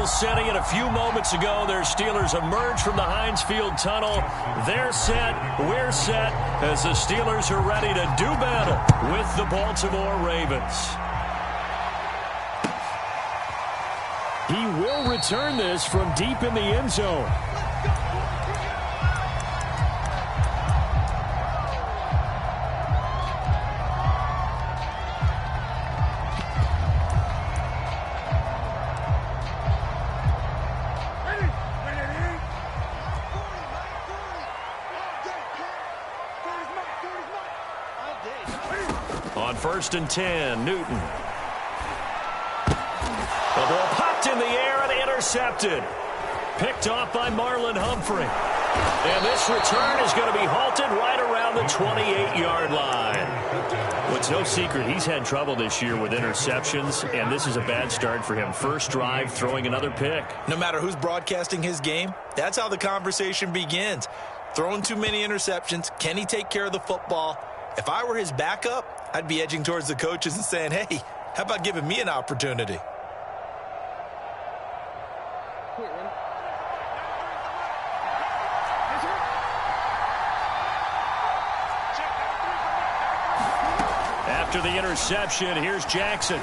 whistle setting in a few moments ago. Their Steelers emerge from the Heinz Field tunnel. They're set. We're set as the Steelers are ready to do battle with the Baltimore Ravens. He will return this from deep in the end zone. On 1st and 10, Newton. The ball popped in the air and intercepted. Picked off by Marlon Humphrey. And this return is going to be halted right around the 28-yard line. Well, it's no secret he's had trouble this year with interceptions, and this is a bad start for him. First drive, throwing another pick. No matter who's broadcasting his game, that's how the conversation begins. Throwing too many interceptions. Can he take care of the football? If I were his backup, I'd be edging towards the coaches and saying, hey, how about giving me an opportunity? After the interception, here's Jackson.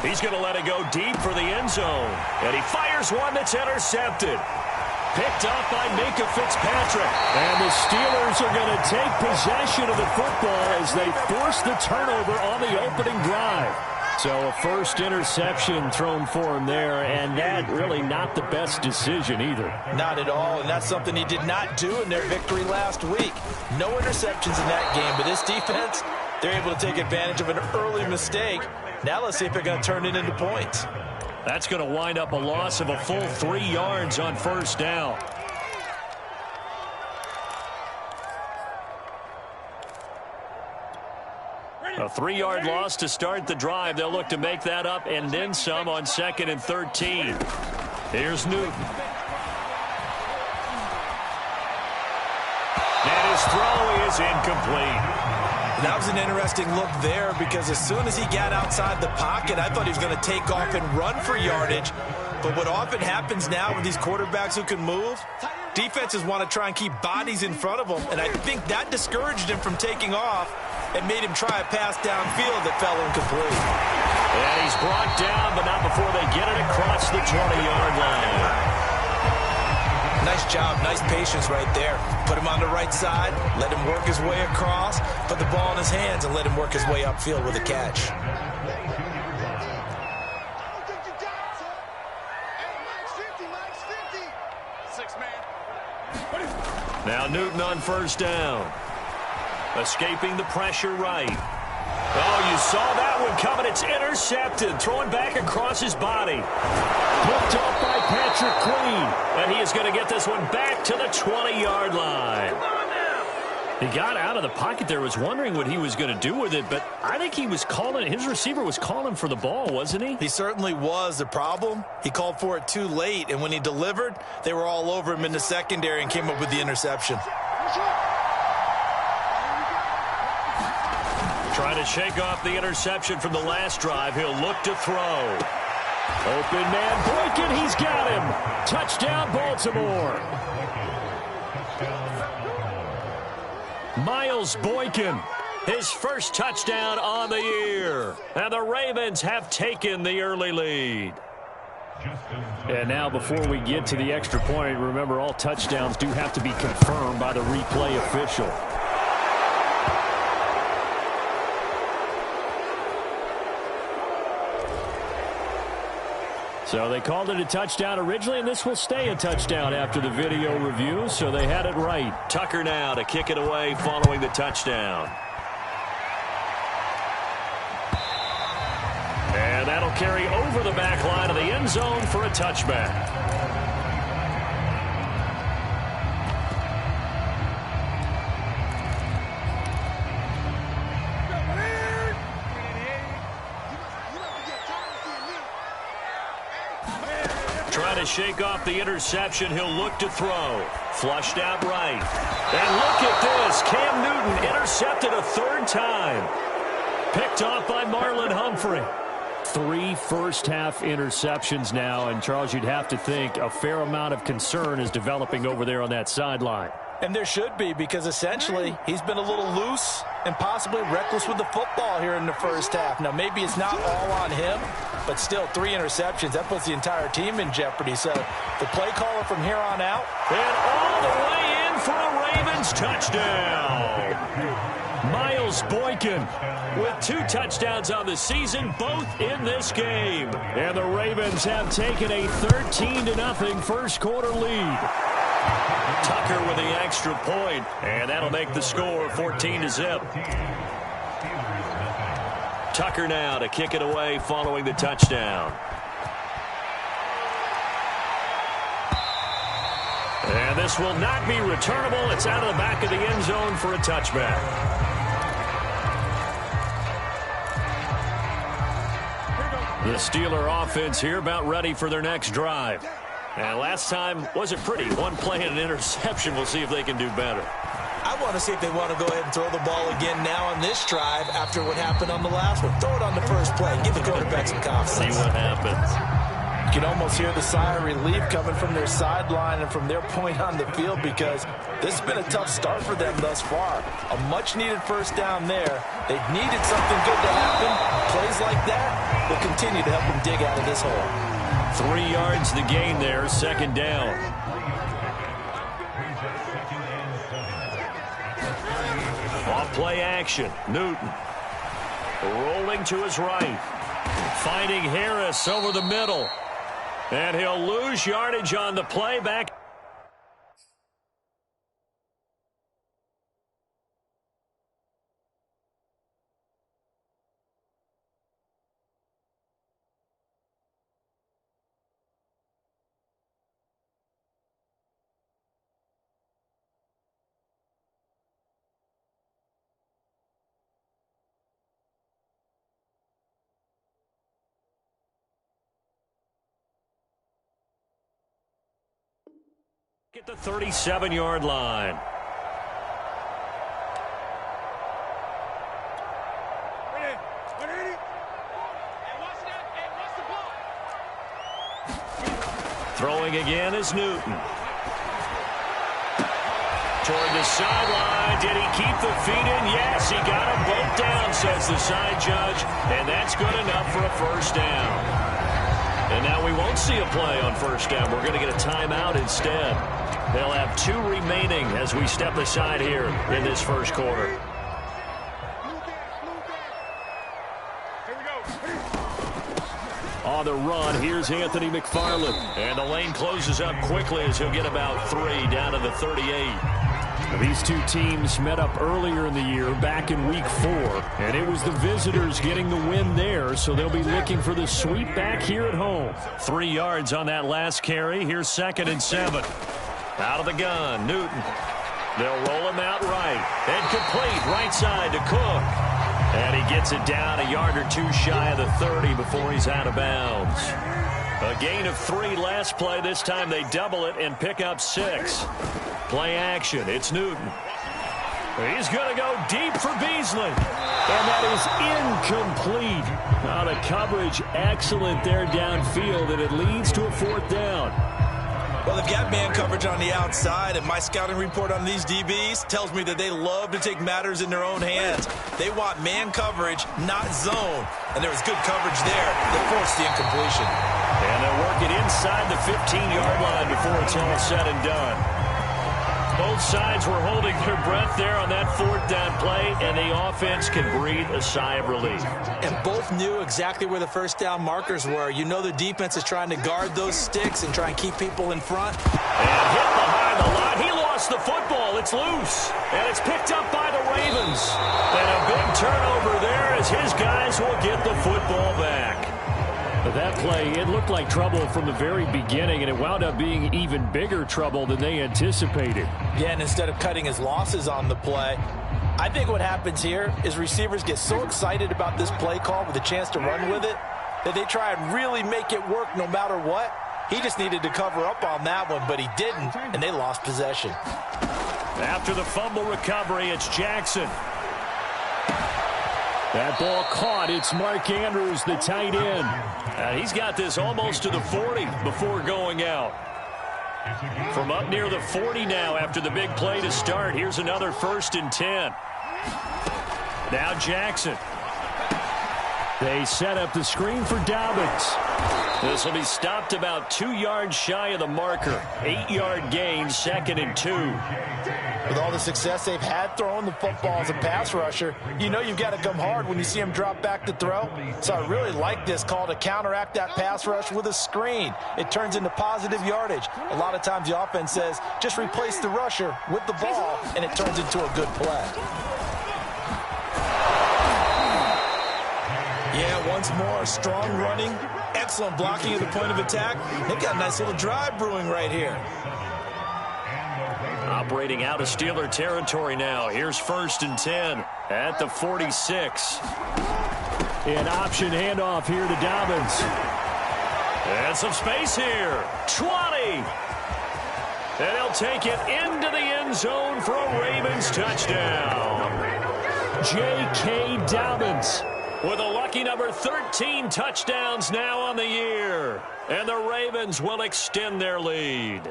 He's going to let it go deep for the end zone. And he fires one that's intercepted. Picked up by Minka Fitzpatrick. And the Steelers are going to take possession of the football as they force the turnover on the opening drive. So a first interception thrown for him there, and that really not the best decision either. Not at all, and that's something he did not do in their victory last week. No interceptions in that game, but this defense, they're able to take advantage of an early mistake. Now let's see if they're going to turn it into points. That's going to wind up a loss of a full 3 yards on first down. A 3-yard loss to start the drive. They'll look to make that up and then some on 2nd and 13. Here's Newton. And his throw is incomplete. That was an interesting look there because as soon as he got outside the pocket, I thought he was going to take off and run for yardage. But what often happens now with these quarterbacks who can move, defenses want to try and keep bodies in front of them. And I think that discouraged him from taking off and made him try a pass downfield that fell incomplete. And he's brought down, but not before they get it across the 20-yard line. Nice job, nice patience right there. Put him on the right side, let him work his way across, put the ball in his hands, and let him work his way upfield with a catch. Now Newton on first down. Escaping the pressure right. Oh, you saw that one coming. It's intercepted. Throwing back across his body. Picked off by Patrick Queen. And he is going to get this one back to the 20-yard line. He got out of the pocket there, was wondering what he was going to do with it, but I think he was calling, his receiver was calling for the ball, wasn't he? He certainly was. The problem, he called for it too late, and when he delivered, they were all over him in the secondary and came up with the interception. Trying to shake off the interception from the last drive. He'll look to throw. Open man, Boykin, he's got him. Touchdown, Baltimore. Miles Boykin, his first touchdown on the year. And the Ravens have taken the early lead. And now before we get to the extra point, remember all touchdowns do have to be confirmed by the replay official. So they called it a touchdown originally, and this will stay a touchdown after the video review, so they had it right. Tucker now to kick it away following the touchdown. And that'll carry over the back line of the end zone for a touchback. Trying to shake off the interception. He'll look to throw. Flushed out right. And look at this. Cam Newton intercepted a third time. Picked off by Marlon Humphrey. 3 first-half interceptions now, and Charles, you'd have to think a fair amount of concern is developing over there on that sideline. And there should be, because essentially he's been a little loose and possibly reckless with the football here in the first half. Now, maybe it's not all on him, but still 3 interceptions. That puts the entire team in jeopardy. So the play caller from here on out. And all the way in for a Ravens touchdown. Miles Boykin with 2 touchdowns on the season, both in this game. And the Ravens have taken a 13-0 first quarter lead. Tucker with the extra point, and that'll make the score 14-0. Tucker now to kick it away following the touchdown. And this will not be returnable. It's out of the back of the end zone for a touchback. The Steeler offense here about ready for their next drive. And last time wasn't pretty. 1 play and an interception. We'll see if they can do better. I want to see if they want to go ahead and throw the ball again now on this drive after what happened on the last one. Throw it on the first play. Give the quarterback some confidence. See what happens. You can almost hear the sigh of relief coming from their sideline and from their point on the field, because this has been a tough start for them thus far. A much-needed first down there. They've needed something good to happen. Plays like that will continue to help them dig out of this hole. 3 yards the gain there, second down. Off play action. Newton rolling to his right. Finding Harris over the middle. And he'll lose yardage on the play back. At the 37-yard line. Throwing again is Newton. Toward the sideline. Did he keep the feet in? Yes, he got them both down, says the side judge. And that's good enough for a first down. And now we won't see a play on first down. We're going to get a timeout instead. They'll have 2 remaining as we step aside here in this first quarter. On the run, here's Anthony McFarland. And the lane closes up quickly as he'll get about 3 down to the 38. These 2 teams met up earlier in the year, back in week 4, and it was the visitors getting the win there, so they'll be looking for the sweep back here at home. 3 yards on that last carry. Here's 2nd and 7. Out of the gun, Newton. They'll roll him out right. And complete right side to Cook. And he gets it down a yard or 2 shy of the 30 before he's out of bounds. A gain of 3 last play. This time they double it and pick up 6. Play action. It's Newton. He's going to go deep for Beasley. And that is incomplete. Now the coverage excellent there downfield, and it leads to a 4th down. Well, they've got man coverage on the outside, and my scouting report on these DBs tells me that they love to take matters in their own hands. They want man coverage, not zone. And there was good coverage there that forced the incompletion. And they'll work it inside the 15-yard line before it's all said and done. Both sides were holding their breath there on that 4th down play, and the offense can breathe a sigh of relief. And both knew exactly where the first down markers were. You know the defense is trying to guard those sticks and try and keep people in front. And hit behind the line. He lost the football. It's loose. And it's picked up by the Ravens. And a big turnover there as his guys will get the football back. But that play, it looked like trouble from the very beginning, and it wound up being even bigger trouble than they anticipated. Yeah, and instead of cutting his losses on the play, I think what happens here is receivers get so excited about this play call with a chance to run with it that they try and really make it work no matter what. He just needed to cover up on that one, but he didn't, and they lost possession. After the fumble recovery, it's Jackson. That ball caught. It's Mark Andrews, the tight end. And he's got this almost to the 40 before going out. From up near the 40 now after the big play to start. Here's another 1st and 10. Now Jackson. They set up the screen for Dobbins. This will be stopped about 2 yards shy of the marker. 8-yard gain, 2nd and 2. With all the success they've had throwing the football as a pass rusher, you know you've got to come hard when you see him drop back to throw. So I really like this call to counteract that pass rush with a screen. It turns into positive yardage. A lot of times the offense says, just replace the rusher with the ball, and it turns into a good play. Yeah, once more, strong running, excellent blocking at the point of attack. They've got a nice little drive brewing right here. Operating out of Steeler territory now. Here's 1st and 10 at the 46. An option handoff here to Dobbins. And some space here. 20. And he'll take it into the end zone for a Ravens touchdown. J.K. Dobbins with a lucky number 13 touchdowns now on the year. And the Ravens will extend their lead.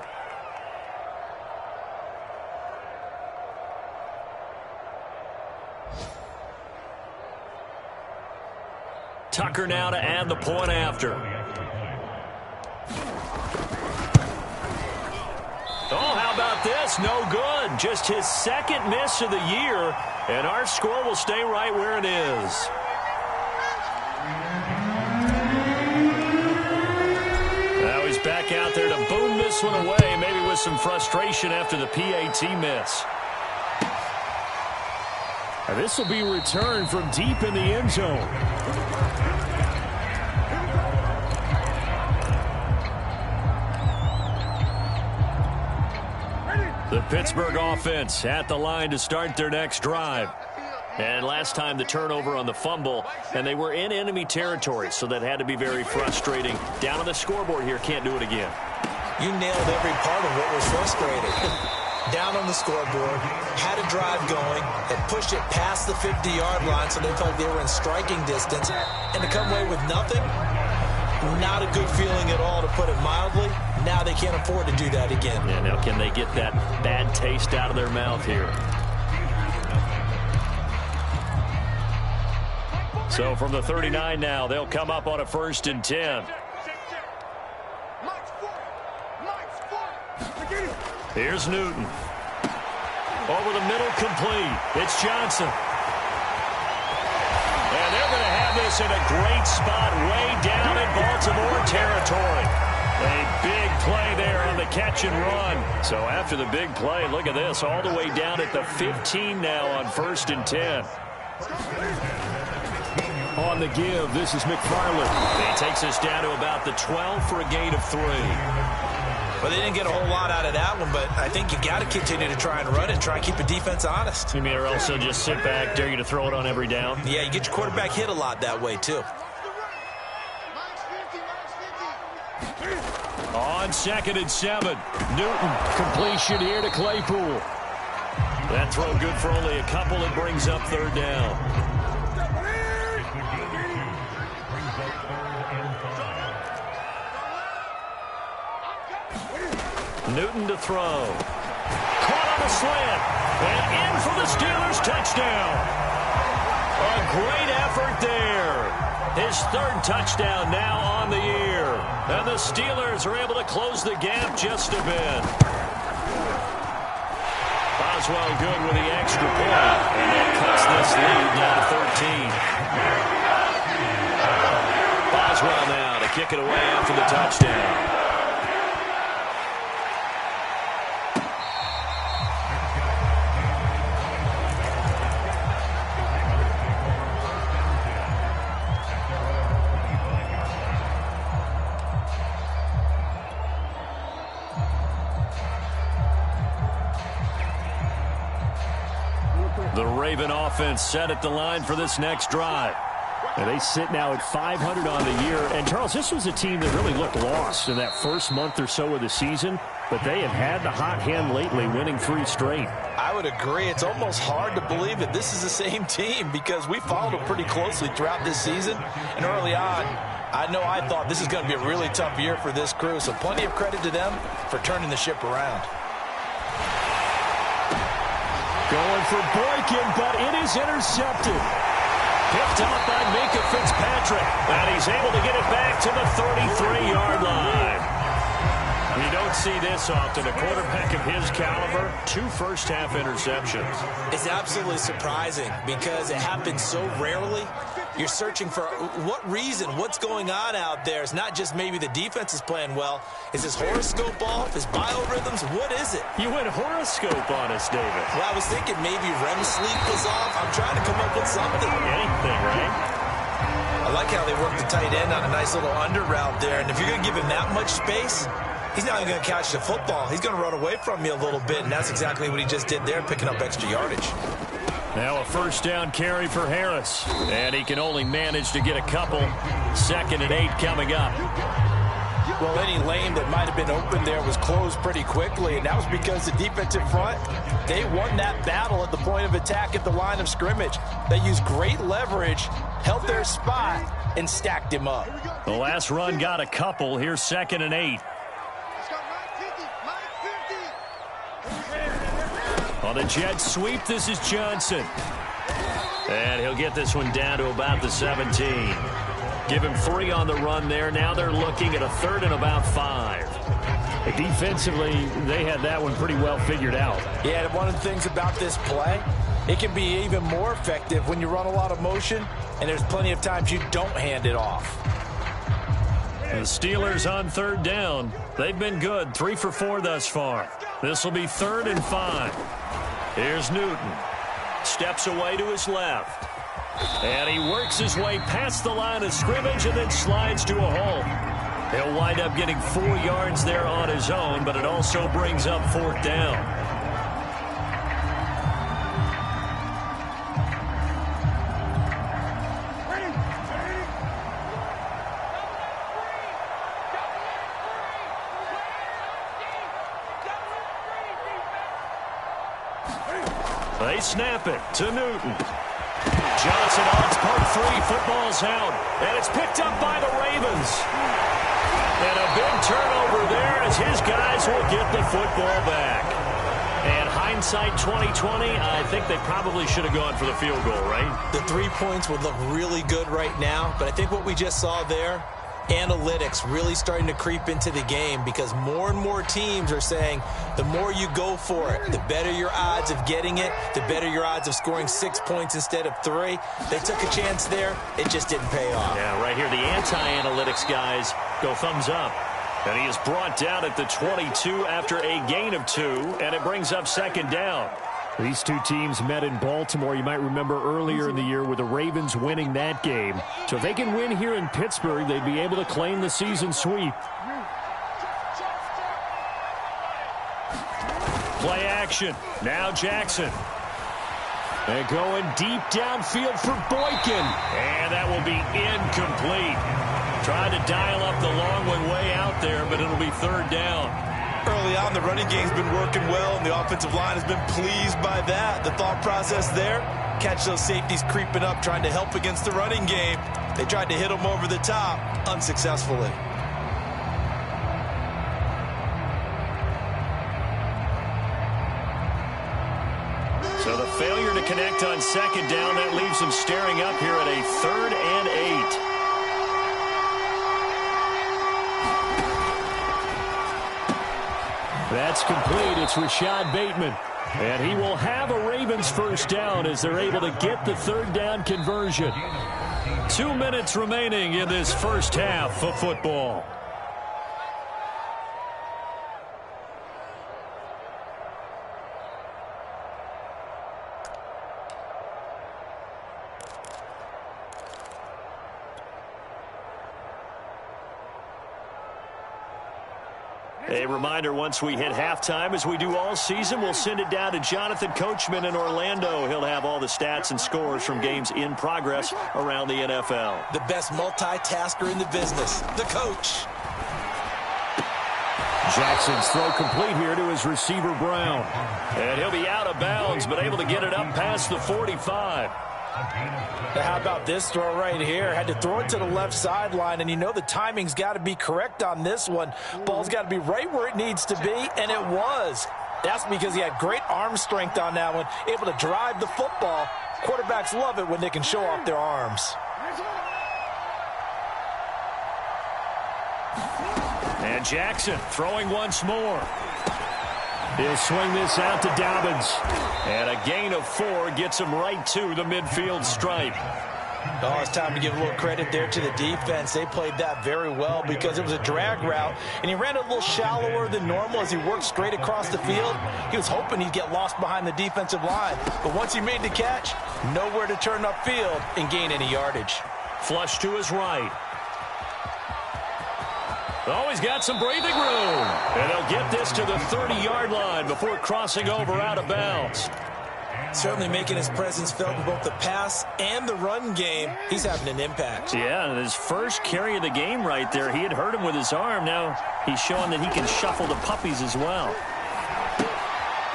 Tucker now to add the point after. Oh, how about this? No good. Just his 2nd miss of the year, and our score will stay right where it is. Now he's back out there to boom this one away, maybe with some frustration after the PAT miss. Now this will be returned from deep in the end zone. The Pittsburgh offense at the line to start their next drive. And last time the turnover on the fumble, and they were in enemy territory, so that had to be very frustrating. Down on the scoreboard here, can't do it again. You nailed every part of what was frustrating. Down on the scoreboard, had a drive going, had pushed it past the 50-yard line, so they felt like they were in striking distance, and to come away with nothing, not a good feeling at all, to put it mildly. Now they can't afford to do that again. Yeah, now can they get that bad taste out of their mouth here? So from the 39 now, they'll come up on a 1st and 10. Here's Newton. Over the middle, complete. It's Johnson. And they're going to have this in a great spot way down in Baltimore territory. A big play there on the catch and run. So after the big play, look at this, all the way down at the 15 now on 1st and 10. On the give, this is McFarland. He takes us down to about the 12 for a gain of 3. Well, they didn't get a whole lot out of that one, but I think you got to continue to try and run and try and keep the defense honest. You mean, or also just sit back, dare you to throw it on every down? Yeah, you get your quarterback hit a lot that way, too. On 2nd and 7, Newton, completion here to Claypool. That throw good for only a couple. It brings up 3rd down. Newton to throw. Caught on a slant. And in for the Steelers touchdown. A great effort there. His 3rd touchdown now on the year. And the Steelers are able to close the gap just a bit. Boswell good with the extra point. And that cuts this lead now to 13. Boswell now to kick it away after the touchdown. The Raven offense set at the line for this next drive. And they sit now at 500 on the year. And, Charles, this was a team that really looked lost in that first month or so of the season. but they have had the hot hand lately, winning 3 straight. I would agree. It's almost hard to believe that this is the same team because we followed them pretty closely throughout this season. And early on, I thought this is going to be a really tough year for this crew. So plenty of credit to them for turning the ship around. Going for Boykin, but it is intercepted. Picked up by Minka Fitzpatrick. And he's able to get it back to the 33-yard line. You don't see this often. A quarterback of his caliber, 2 first-half interceptions. It's absolutely surprising because it happens so rarely. You're searching for what reason, what's going on out there. It's not just maybe the defense is playing well. Is his horoscope off? His biorhythms? What is it? You went horoscope on us, David. Well, I was thinking maybe REM sleep was off. I'm trying to come up with something. Anything, right? I like how they work the tight end on a nice little under route there. And if you're going to give him that much space, he's not even going to catch the football. He's going to run away from you a little bit, and that's exactly what he just did there, picking up extra yardage. Now a first down carry for Harris, and he can only manage to get a couple. 2nd and 8 coming up. Well, any lane that might have been open there was closed pretty quickly, and that was because the defensive front, they won that battle at the point of attack at the line of scrimmage. They used great leverage, held their spot, and stacked him up. The last run got a couple. Here's 2nd and 8. On a jet sweep, this is Johnson. And he'll get this one down to about the 17. Give him 3 on the run there. Now they're looking at a 3rd and about 5. Defensively, they had that one pretty well figured out. Yeah, and one of the things about this play, it can be even more effective when you run a lot of motion, and there's plenty of times you don't hand it off. The Steelers on 3rd down. They've been good, 3 for 4 thus far. This will be 3rd and 5. Here's Newton. Steps away to his left. And he works his way past the line of scrimmage and then slides to a hole. He'll wind up getting 4 yards there on his own, but it also brings up 4th down. They snap it to Newton. Johnson on part 3. Football's out. And it's picked up by the Ravens. And a big turnover there as his guys will get the football back. And hindsight 2020, I think they probably should have gone for the field goal, right? The 3 points would look really good right now. But I think what we just saw there, analytics really starting to creep into the game because more and more teams are saying the more you go for it, the better your odds of getting it, the better your odds of scoring 6 points instead of 3. They took a chance there. It just didn't pay off. Yeah, right here, the anti-analytics guys go thumbs up. And he is brought down at the 22 after a gain of 2, and it brings up 2nd down. These 2 teams met in Baltimore, you might remember earlier in the year, with the Ravens winning that game. So if they can win here in Pittsburgh, they'd be able to claim the season sweep. Play action. Now Jackson. They're going deep downfield for Boykin. And that will be incomplete. Trying to dial up the long one way out there, but it'll be 3rd down. Early on, the running game's been working well, and the offensive line has been pleased by that. The thought process there, catch those safeties creeping up, trying to help against the running game. They tried to hit them over the top, unsuccessfully. So the failure to connect on 2nd down, that leaves them staring up here at a 3rd and 8. That's complete. It's Rashad Bateman. And he will have a Ravens first down as they're able to get the 3rd down conversion. 2 minutes remaining in this first half of football. A reminder, once we hit halftime, as we do all season, we'll send it down to Jonathan Coachman in Orlando. He'll have all the stats and scores from games in progress around the NFL. The best multitasker in the business, the coach. Jackson's throw complete here to his receiver, Brown. And he'll be out of bounds, but able to get it up past the 45. How about this throw right here? Had to throw it to the left sideline, and you know the timing's got to be correct on this one. Ball's got to be right where it needs to be, and it was. That's because he had great arm strength on that one, able to drive the football. Quarterbacks love it when they can show off their arms. And Jackson throwing once more. He'll swing this out to Dobbins. And a gain of 4 gets him right to the midfield stripe. Oh, it's time to give a little credit there to the defense. They played that very well because it was a drag route, and he ran a little shallower than normal as he worked straight across the field. He was hoping he'd get lost behind the defensive line, but once he made the catch, nowhere to turn upfield and gain any yardage. Flush to his right. Oh, he's got some breathing room. And he'll get this to the 30-yard line before crossing over out of bounds. Certainly making his presence felt in both the pass and the run game. He's having an impact. Yeah, his first carry of the game right there. He had hurt him with his arm. Now he's showing that he can shuffle the puppies as well.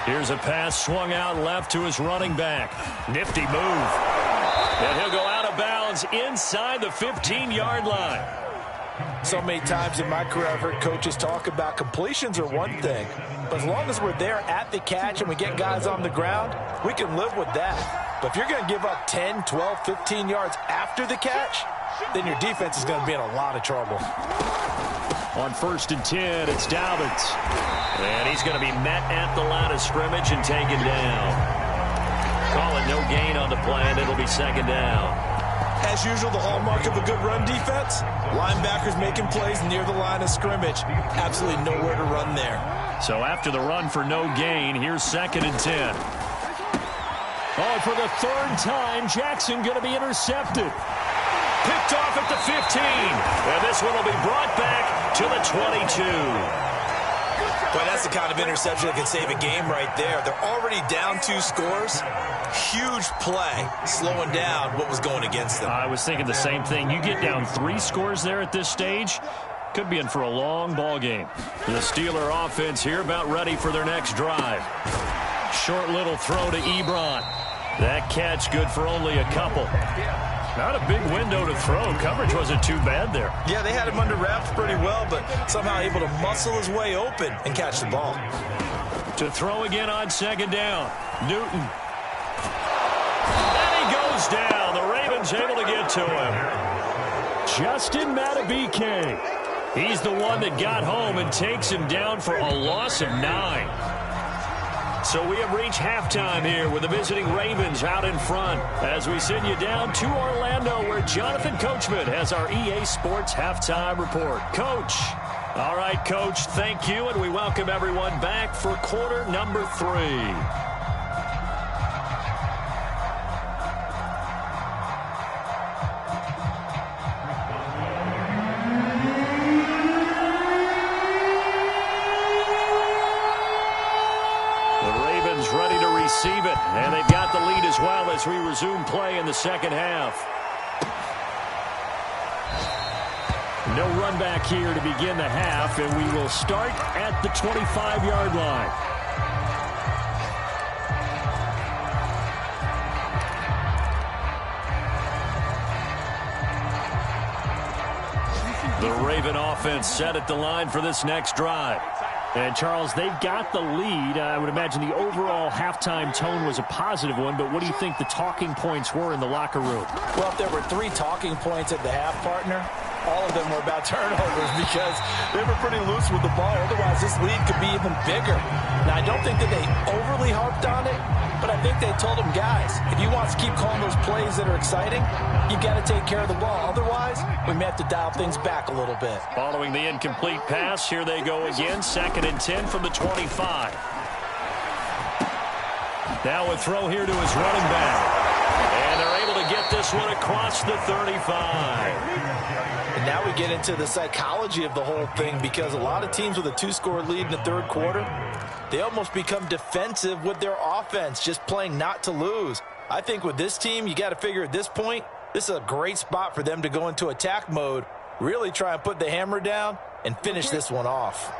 Here's a pass swung out left to his running back. Nifty move. And he'll go out of bounds inside the 15-yard line. So many times in my career I've heard coaches talk about completions are one thing, but as long as we're there at the catch and we get guys on the ground, we can live with that. But if you're going to give up 10, 12, 15 yards after the catch, then your defense is going to be in a lot of trouble. On 1st and 10, it's Dobbins. And he's going to be met at the line of scrimmage and taken down. Call it no gain on the play, and it'll be 2nd down. As usual, the hallmark of a good run defense, linebackers making plays near the line of scrimmage. Absolutely nowhere to run there. So after the run for no gain, here's 2nd and 10. Oh, for the 3rd time, Jackson going to be intercepted. Picked off at the 15. And this one will be brought back to the 22. Boy, that's the kind of interception that can save a game right there. They're already down 2 scores. Huge play, slowing down what was going against them. I was thinking the same thing. You get down 3 scores there at this stage, could be in for a long ball game. The Steeler offense here about ready for their next drive. Short little throw to Ebron. That catch good for only a couple. Not a big window to throw. Coverage wasn't too bad there. Yeah, they had him under wraps pretty well, but somehow able to muscle his way open and catch the ball. To throw again on 2nd down. Newton. And he goes down. The Ravens able to get to him. Justin Matabike. He's the one that got home and takes him down for a loss of 9. So we have reached halftime here with the visiting Ravens out in front as we send you down to Orlando where Jonathan Coachman has our EA Sports Halftime Report. Coach. All right, Coach, thank you, and we welcome everyone back for quarter number 3. Ready to receive it, and they've got the lead as well as we resume play in the 2nd half. No run back here to begin the half, and we will start at the 25-yard line. The Raven offense set at the line for this next drive. And, Charles, they've got the lead. I would imagine the overall halftime tone was a positive one, but what do you think the talking points were in the locker room? Well, if there were 3 talking points at the half, partner, all of them were about turnovers because they were pretty loose with the ball. Otherwise, this lead could be even bigger. Now, I don't think that they overly harped on it, but I think they told them, guys, if you want to keep calling those plays that are exciting, you've got to take care of the ball. Otherwise, we may have to dial things back a little bit. Following the incomplete pass, here they go again. 2nd and 10 from the 25. Now a throw here to his running back. And they're able to get this one across the 35. And now we get into the psychology of the whole thing because a lot of teams with a 2-score lead in the 3rd quarter, they almost become defensive with their offense, just playing not to lose. I think with this team, you got to figure at this point, this is a great spot for them to go into attack mode, really try and put the hammer down and finish this one off.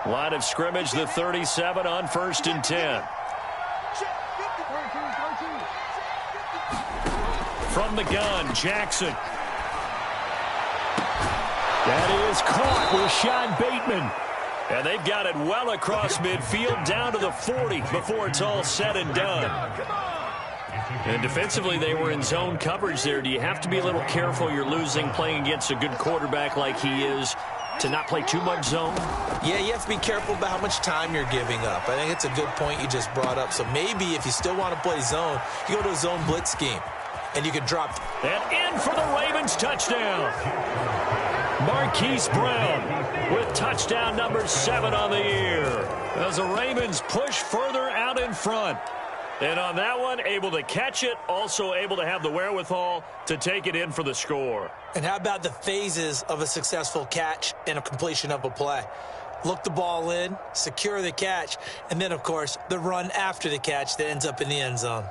Line of scrimmage, the 37 on 1st and 10. From the gun, Jackson. That is caught with Sean Bateman. And they've got it well across midfield down to the 40 before it's all said and done. And defensively, they were in zone coverage there. Do you have to be a little careful? You're losing playing against a good quarterback like he is to not play too much zone? Yeah, you have to be careful about how much time you're giving up. I think it's a good point you just brought up. So maybe if you still want to play zone, you go to a zone blitz scheme, and you can drop. And in for the Ravens touchdown. Marquise Brown with touchdown number 7 on the year. As the Ravens push further out in front. And on that one, able to catch it, also able to have the wherewithal to take it in for the score. And how about the phases of a successful catch and a completion of a play? Look the ball in, secure the catch, and then, of course, the run after the catch that ends up in the end zone.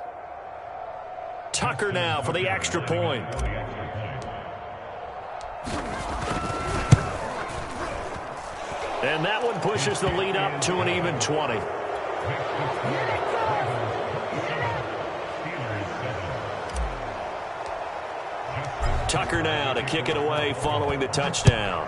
Tucker now for the extra point. And that one pushes the lead up to an even 20. Tucker now to kick it away following the touchdown.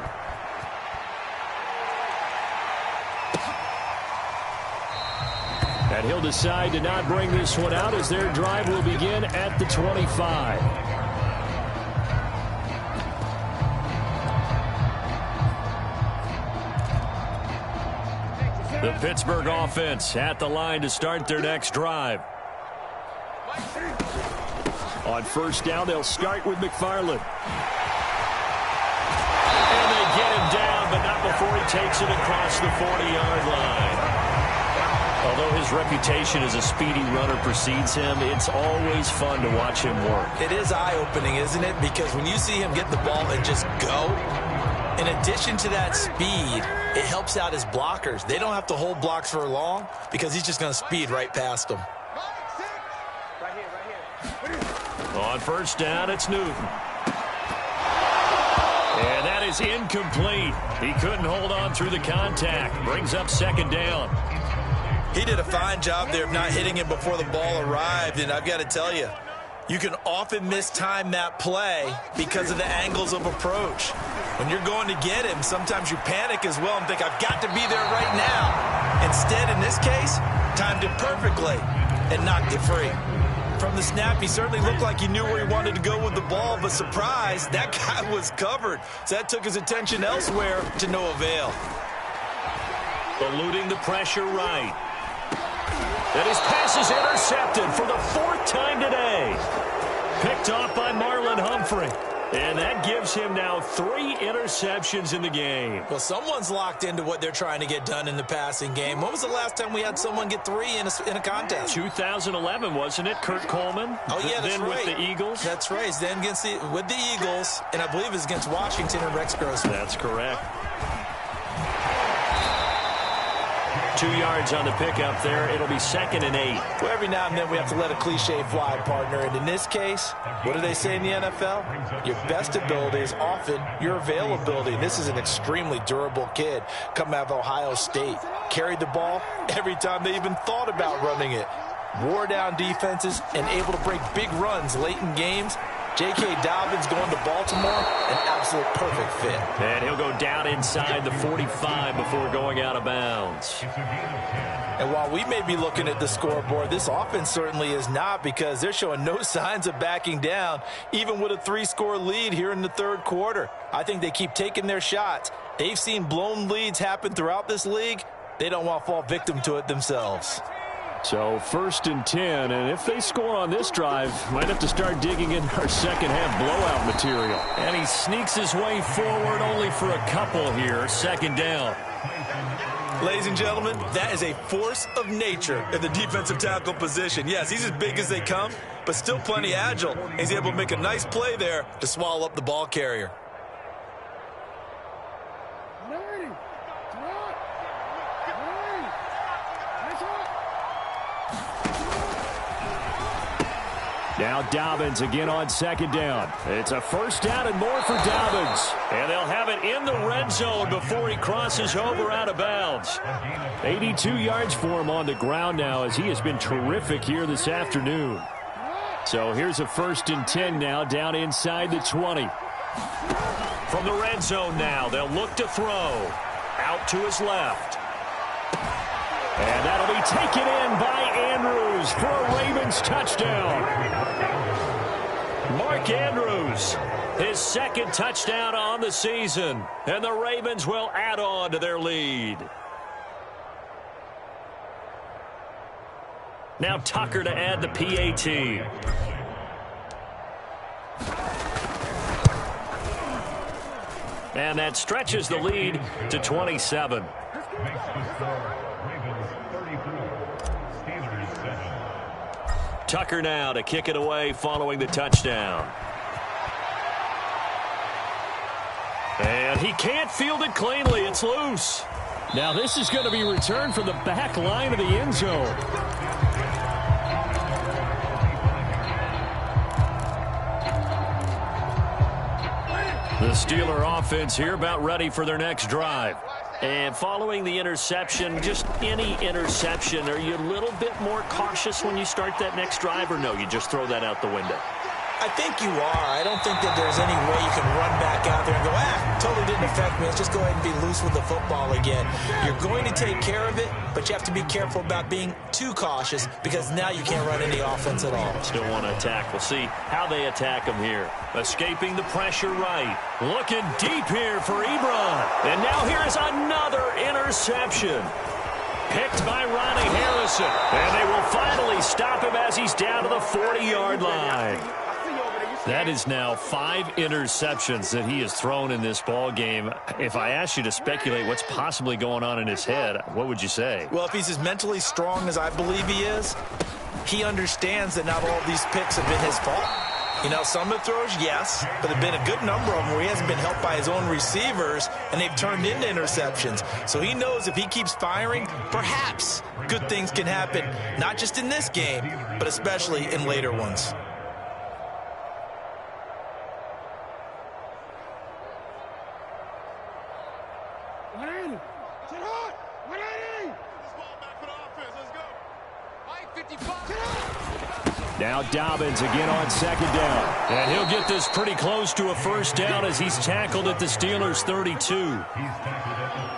And he'll decide to not bring this one out as their drive will begin at the 25. The Pittsburgh offense at the line to start their next drive. On 1st down, they'll start with McFarland. And they get him down, but not before he takes it across the 40-yard line. Although his reputation as a speedy runner precedes him, it's always fun to watch him work. It is eye-opening, isn't it? Because when you see him get the ball and just go, in addition to that speed, it helps out his blockers. They don't have to hold blocks for long because he's just going to speed right past them. On 1st down, it's Newton. And that is incomplete. He couldn't hold on through the contact. Brings up 2nd down. He did a fine job there of not hitting him before the ball arrived. And I've got to tell you, you can often mistime that play because of the angles of approach. When you're going to get him, sometimes you panic as well and think, I've got to be there right now. Instead, in this case, timed it perfectly and knocked it free. From the snap, he certainly looked like he knew where he wanted to go with the ball, but surprise, that guy was covered. So that took his attention elsewhere to no avail. Eluding the pressure right. And his pass is intercepted for the 4th time today. Picked off by Marlon Humphrey. And that gives him now 3 interceptions in the game. Well, someone's locked into what they're trying to get done in the passing game. When was the last time we had someone get 3 in a contest? 2011, wasn't it? Kurt Coleman? Oh, yeah, that's then right. With the Eagles? That's right. Then with the Eagles, and I believe it's against Washington and Rex Grossman. That's correct. 2 yards on the pickup there. It'll be 2nd and 8. Well, every now and then we have to let a cliche fly, partner. And in this case, what do they say in the NFL? Your best ability is often your availability. And this is an extremely durable kid coming out of Ohio State. Carried the ball every time they even thought about running it. Wore down defenses and able to break big runs late in games. J.K. Dobbins going to Baltimore, an absolute perfect fit. And he'll go down inside the 45 before going out of bounds. And while we may be looking at the scoreboard, this offense certainly is not, because they're showing no signs of backing down, even with a 3-score lead here in the 3rd quarter. I think they keep taking their shots. They've seen blown leads happen throughout this league. They don't want to fall victim to it themselves. So 1st and 10, and if they score on this drive, might have to start digging in our second-half blowout material. And he sneaks his way forward only for a couple here. 2nd down. Ladies and gentlemen, that is a force of nature at the defensive tackle position. Yes, he's as big as they come, but still plenty agile. He's able to make a nice play there to swallow up the ball carrier. Now Dobbins again on second down. It's a first down and more for Dobbins. And they'll have it in the red zone before he crosses over out of bounds. 82 yards for him on the ground now as he has been terrific here this afternoon. So here's a 1st and 10 now down inside the 20. From the red zone now, they'll look to throw. Out to his left. And that'll be taken in by Andrews for a Ravens touchdown. Mark Andrews, his 2nd touchdown on the season. And the Ravens will add on to their lead. Now Tucker to add the PAT. And that stretches the lead to 27. Tucker now to kick it away following the touchdown. And he can't field it cleanly. It's loose. Now this is going to be returned from the back line of the end zone. The Steeler offense here about ready for their next drive. And following the interception, just any interception, are you a little bit more cautious when you start that next drive, or no, you just throw that out the window? I think you are. I don't think that there's any way you can run back out there and go, totally didn't affect me. Let's just go ahead and be loose with the football again. You're going to take care of it, but you have to be careful about being too cautious because now you can't run any offense at all. Still want to attack. We'll see how they attack him here. Escaping the pressure right. Looking deep here for Ebron. And now here is another interception. Picked by Ronnie Harrison. And they will finally stop him as he's down to the 40-yard line. That is now 5 interceptions that he has thrown in this ball game. If I asked you to speculate what's possibly going on in his head, what would you say? Well, if he's as mentally strong as I believe he is, he understands that not all of these picks have been his fault. You know, some of the throws, yes, but there have been a good number of them where he hasn't been helped by his own receivers, and they've turned into interceptions. So he knows if he keeps firing, perhaps good things can happen, not just in this game, but especially in later ones. Now Dobbins again on second down. And he'll get this pretty close to a first down as he's tackled at the Steelers' 32.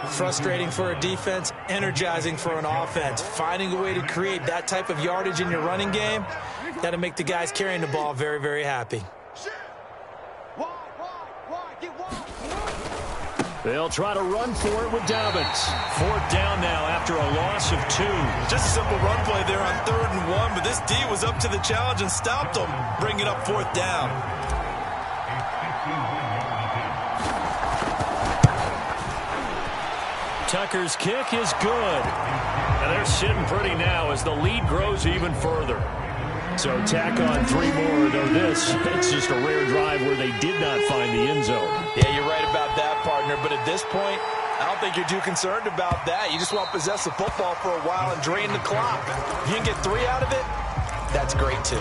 Frustrating for a defense, energizing for an offense. Finding a way to create that type of yardage in your running game, that'll make the guys carrying the ball very, very happy. They'll try to run for it with Dobbins. 4th down now after a loss of 2. Just a simple run play there on 3rd and 1, but this D was up to the challenge and stopped them. Bring it up 4th down. Tucker's kick is good. And they're sitting pretty now as the lead grows even further. So tack on 3 more, though this, it's just a rare drive where they did not find the end zone. Yeah, you're right about that, partner. But at this point, I don't think you're too concerned about that. You just want to possess the football for a while and drain the clock. If you can get 3 out of it, that's great, too.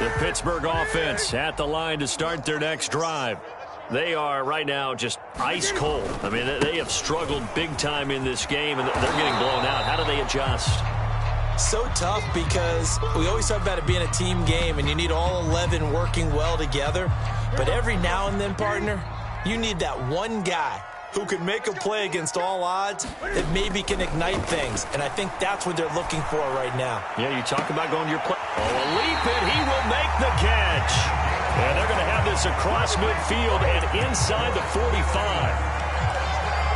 The Pittsburgh offense at the line to start their next drive. They are right now just ice cold. I mean, they have struggled big time in this game, and they're getting blown out. How do they adjust? So tough because we always talk about it being a team game, and you need all 11 working well together. But every now and then, partner, you need that one guy who can make a play against all odds that maybe can ignite things. And I think that's what they're looking for right now. Yeah, you talk about going to your play. Oh, a leap, and he will make the catch. And they're going to have this across midfield and inside the 45.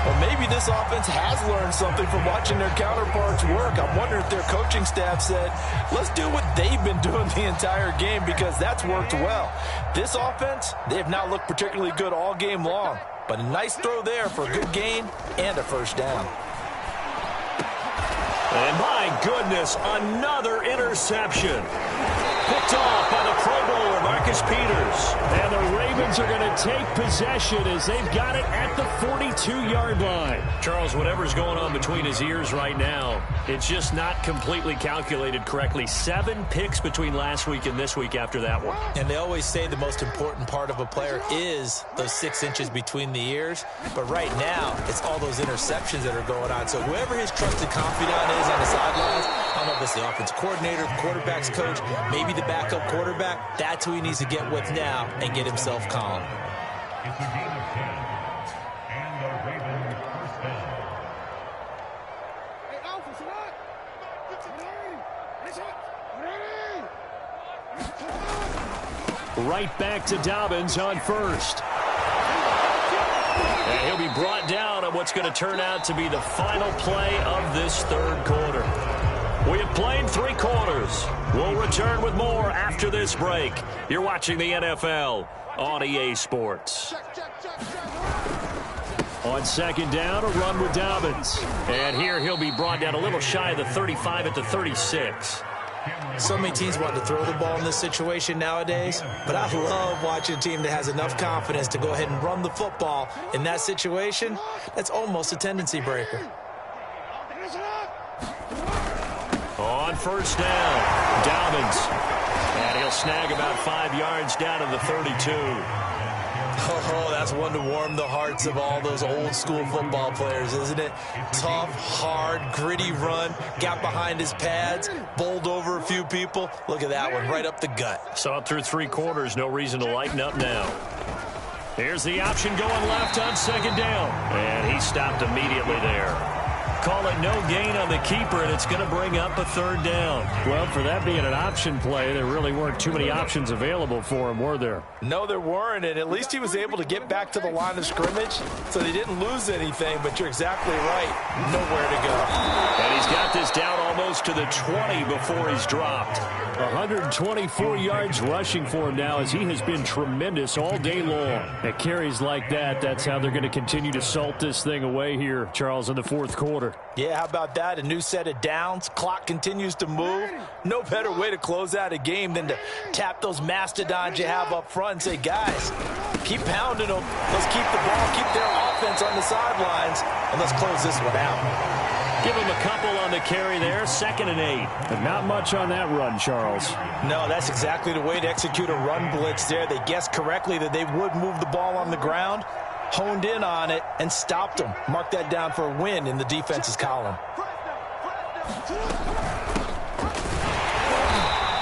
Well, maybe this offense has learned something from watching their counterparts work. I'm wondering if their coaching staff said, let's do what they've been doing the entire game because that's worked well. This offense, they have not looked particularly good all game long. But a nice throw there for a good gain and a first down. And my goodness, another interception. Picked off by the Pro Bowler, Marcus Marcus Peters. And the Ravens are going to take possession as they've got it at the 42-yard line. Charles, whatever's going on between his ears right now, it's just not completely calculated correctly. 7 picks between last week and this week after that one. And they always say the most important part of a player is those 6 inches between the ears. But right now, it's all those interceptions that are going on. So whoever his trusted confidant is on the sidelines, I don't know if it's the offensive coordinator, the quarterback's coach, maybe the backup quarterback, that's who he needs to get with now and get himself calm. It's a game of 10, and the Ravens first down. Right back to Dobbins on first. And he'll be brought down on what's going to turn out to be the final play of this third quarter. We have played 3 quarters. We'll return with more after this break. You're watching the NFL on EA Sports. On second down, a run with Dobbins. And here he'll be brought down a little shy of the 35 at the 36. So many teams want to throw the ball in this situation nowadays, but I love watching a team that has enough confidence to go ahead and run the football. In that situation, that's almost a tendency breaker. On first down, Dobbins. And he'll snag about 5 yards down to the 32. Oh, that's one to warm the hearts of all those old school football players, isn't it? Tough, hard, gritty run, got behind his pads, bowled over a few people. Look at that one, right up the gut. Saw it through 3 quarters, no reason to lighten up now. Here's the option going left on second down. And he stopped immediately there. Call it no gain on the keeper, and it's going to bring up a third down. Well, for that being an option play, there really weren't too many options available for him, were there? No, there weren't, and at least he was able to get back to the line of scrimmage, so they didn't lose anything, but you're exactly right. Nowhere to go. And he's got this down almost to the 20 before he's dropped. 124 yards rushing for him now as he has been tremendous all day long. At carries like that, that's how they're going to continue to salt this thing away here, Charles, in the fourth quarter. Yeah, how about that? A new set of downs. Clock continues to move. No better way to close out a game than to tap those mastodons you have up front and say, guys, keep pounding them. Let's keep the ball, keep their offense on the sidelines, and let's close this one out. Give him a couple on the carry there, 2nd and 8. But not much on that run, Charles. No, that's exactly the way to execute a run blitz there. They guessed correctly that they would move the ball on the ground, honed in on it, and stopped them. Mark that down for a win in the defense's column.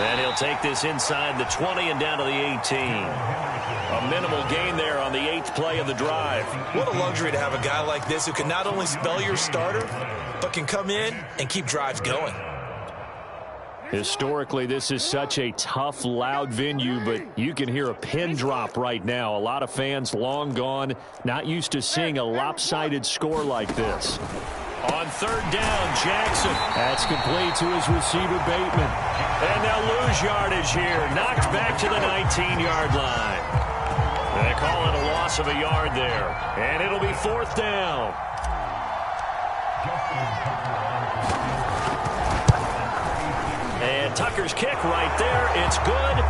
And he'll take this inside the 20 and down to the 18. A minimal gain there on the 8th play of the drive. What a luxury to have a guy like this who can not only spell your starter, but can come in and keep drives going. Historically, this is such a tough, loud venue, but you can hear a pin drop right now. A lot of fans long gone, not used to seeing a lopsided score like this. On third down, Jackson. That's complete to his receiver, Bateman. And they'll lose yardage here. Knocked back to the 19-yard line. They call it a loss of a yard there. And it'll be 4th down. And Tucker's kick right there. It's good.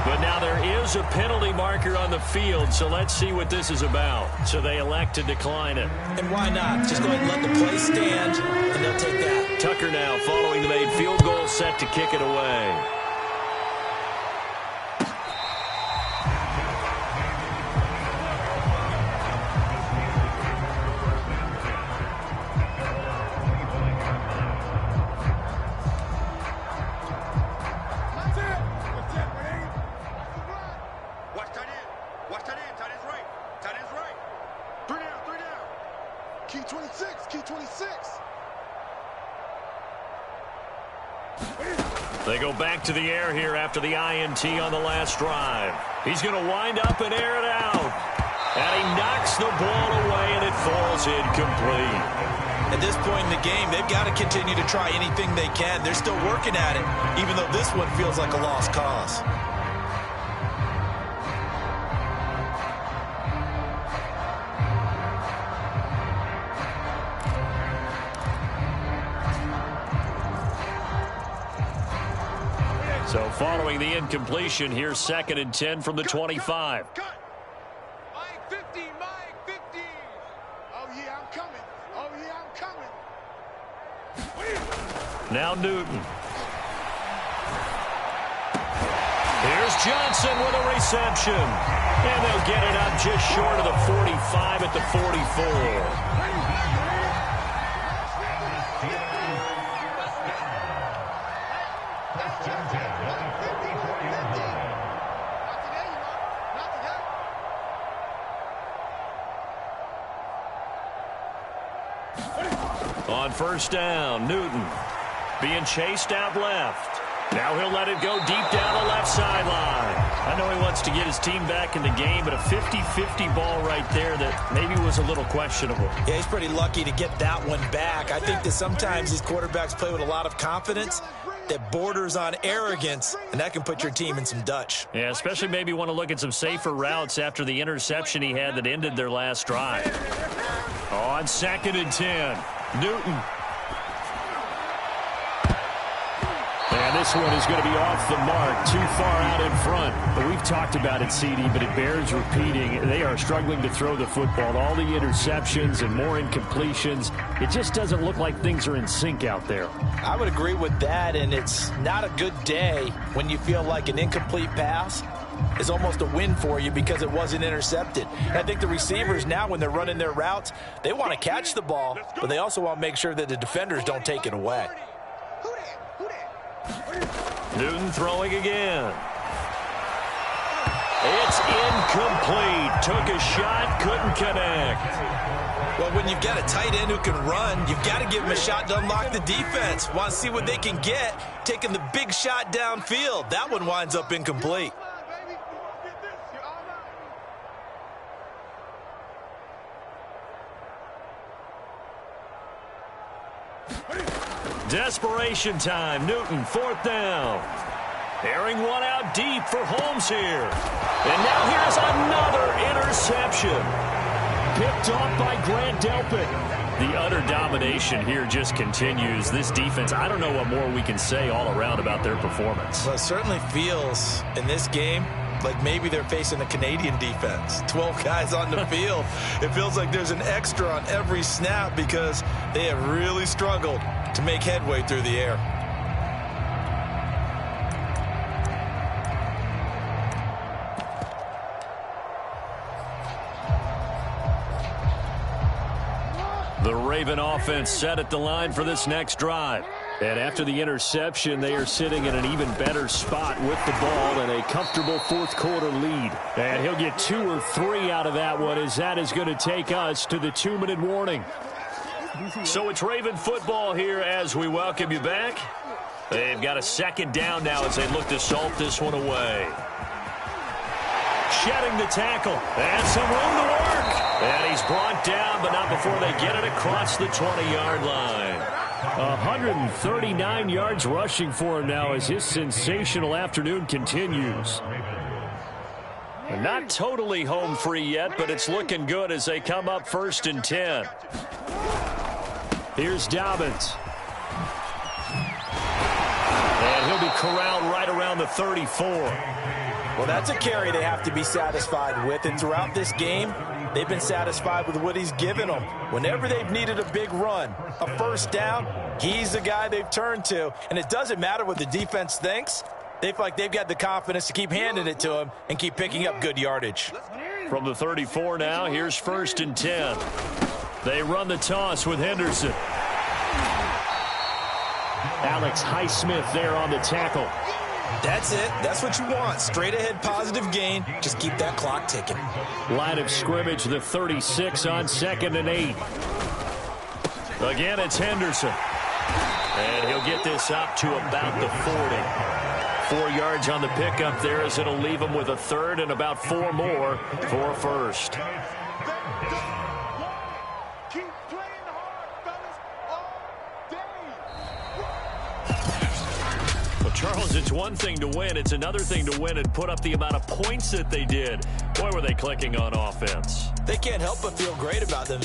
But now there is a penalty marker on the field, so let's see what this is about. So they elect to decline it. And why not? Just go ahead and let the play stand, and they'll take that. Tucker now following the made field goal, set to kick it away. They go back to the air here after the INT on the last drive. He's going to wind up and air it out. And he knocks the ball away, and it falls incomplete. At this point in the game, they've got to continue to try anything they can. They're still working at it, even though this one feels like a lost cause. So following the incompletion, here's 2nd and 10 from the 25. Cut. Mike 50, Mike 50. Oh, yeah, I'm coming. Oh, yeah, I'm coming. Now Newton. Here's Johnson with a reception. And they'll get it up just short of the 45 at the 44. On 1st down, Newton being chased out left. Now he'll let it go deep down the left sideline. I know he wants to get his team back in the game, but a 50-50 ball right there that maybe was a little questionable. Yeah, he's pretty lucky to get that one back. I think that sometimes these quarterbacks play with a lot of confidence that borders on arrogance, and that can put your team in some Dutch. Yeah, especially maybe want to look at some safer routes after the interception he had that ended their last drive. On 2nd and 10, Newton. And this one is going to be off the mark, too far out in front. But we've talked about it, CD, but it bears repeating. They are struggling to throw the football. All the interceptions and more incompletions. It just doesn't look like things are in sync out there. I would agree with that, and it's not a good day when you feel like an incomplete pass is almost a win for you because it wasn't intercepted. And I think the receivers now, when they're running their routes, they want to catch the ball, but they also want to make sure that the defenders don't take it away. Newton throwing again. It's incomplete. Took a shot, couldn't connect. Well, when you've got a tight end who can run, you've got to give him a shot to unlock the defense. Want to see what they can get, taking the big shot downfield. That one winds up incomplete. Desperation time. Newton, 4th down. Airing one out deep for Holmes here. And now here's another interception. Picked off by Grant Delpit. The utter domination here just continues. This defense, I don't know what more we can say all around about their performance. Well, it certainly feels in this game like maybe they're facing a Canadian defense. 12 guys on the field. It feels like there's an extra on every snap because they have really struggled to make headway through the air. The Raven offense set at the line for this next drive. And after the interception, they are sitting in an even better spot with the ball and a comfortable 4th quarter lead. And he'll get 2 or 3 out of that one, as that is going to take us to the 2-minute warning. So it's Raven football here as we welcome you back. They've got a 2nd down now as they look to salt this one away. Shedding the tackle. And some room to work. And he's brought down, but not before they get it across the 20-yard line. 139 yards rushing for him now as his sensational afternoon continues. Not totally home free yet, but it's looking good as they come up 1st and 10. Here's Dobbins. And he'll be corralled right around the 34. Well, that's a carry they have to be satisfied with, and throughout this game, they've been satisfied with what he's given them. Whenever they've needed a big run, a 1st down, he's the guy they've turned to. And it doesn't matter what the defense thinks. They feel like they've got the confidence to keep handing it to him and keep picking up good yardage. From the 34 now, here's 1st and 10. They run the toss with Henderson. Alex Highsmith there on the tackle. That's it. That's what you want. Straight ahead positive gain. Just keep that clock ticking. Line of scrimmage, the 36 on 2nd and 8. Again, it's Henderson. And he'll get this up to about the 40. 4 yards on the pickup there as it'll leave him with a 3rd and about 4 more for a 1st. Charles, it's one thing to win. It's another thing to win and put up the amount of points that they did. Boy, were they clicking on offense. They can't help but feel great about them.